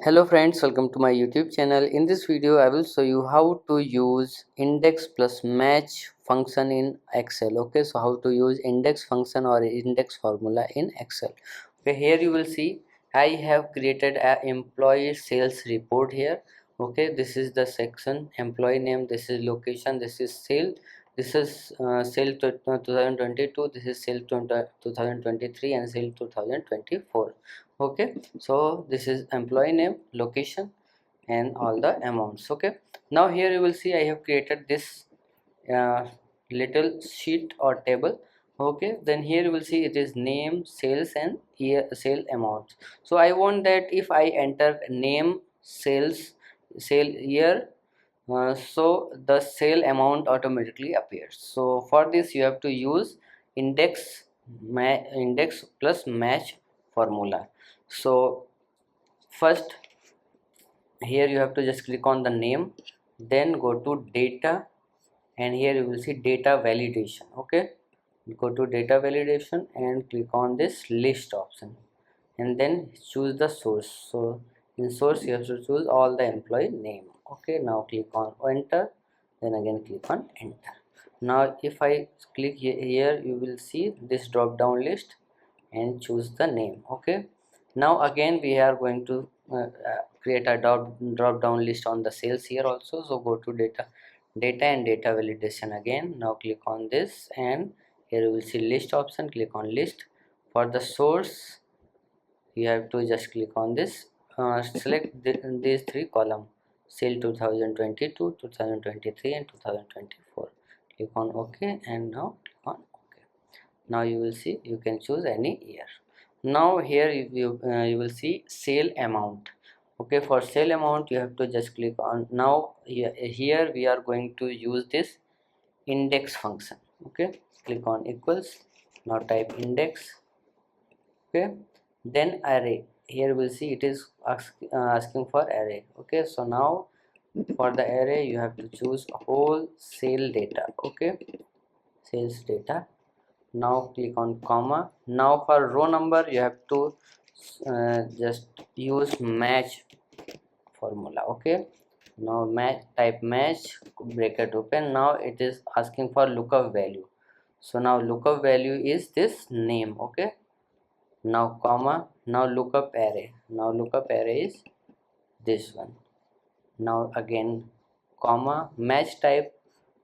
Hello friends, welcome to my YouTube channel. In this video I will show you how to use index plus match function in Excel. Okay, so how to use index function or index formula in Excel. Okay, here you will see I have created a employee sales report here. Okay, this is the section, employee name, this is location, this is sale, this is sale 2022, this is sale 2023 and sale 2024. Okay, so this is employee name, location and all the amounts. Okay, now here you will see I have created this uh, little sheet or table. Okay, then here you will see it is name, sales and year sale amount. So I want that if I enter name, sales, sale year, so the sale amount automatically appears. So for this you have to use index plus match formula. So first here you have to just click on the name, then go to data, and here you will see data validation. Okay, go to data validation and click on this list option and then choose the source. So in source you have to choose all the employee name. Okay, now click on enter, then again click on enter. Now if I click here you will see this drop down list and choose the name. Okay, now again we are going to create a drop down list on the sales here also. So go to data and data validation again. Now click on this and here you will see list option, click on list. For the source you have to just click on this, select these three column, sale 2022, 2023 and 2024. Click on OK and now click on OK. Now you will see you can choose any year. Now here you will see sale amount. Okay, for sale amount you have to just click on. Now here we are going to use this index function. Okay, click on equals, now type index. Okay, then array, here we'll see it is asking for array. Okay, so now for the array you have to choose whole sale data. Okay, sales data. Now click on comma. Now for row number you have to just use match formula. Okay, now match, type match, bracket open. Now it is asking for lookup value, so now lookup value is this name. Okay, now comma, now lookup array, now lookup array is this one. Now again comma, match type,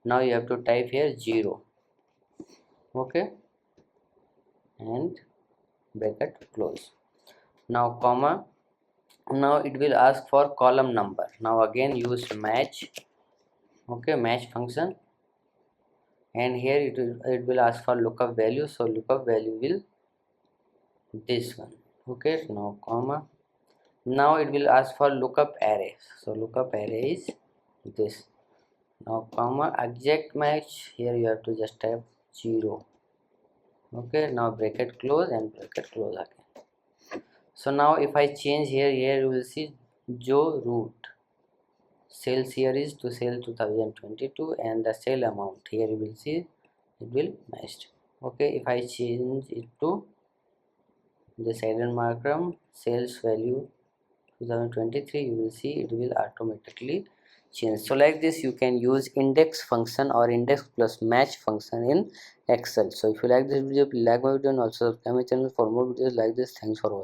now you have to type here 0. Okay, and bracket close. Now comma, now it will ask for column number. Now again use match. Okay, match function, and here it will ask for lookup value, so lookup value will this one. Okay, now comma, now it will ask for lookup array, so lookup array is this. Now comma, exact match, here you have to just type 0. Okay, now bracket close and bracket close again. So now if I change here you will see Joe root, sales here is to sale 2022 and the sale amount here you will see it will match. Okay, if I change it to this hidden marker sales value 2023, you will see it will automatically change. So like this you can use index function or index plus match function in Excel. So if you like this video, please like my video and also subscribe my channel for more videos like this. Thanks for watching.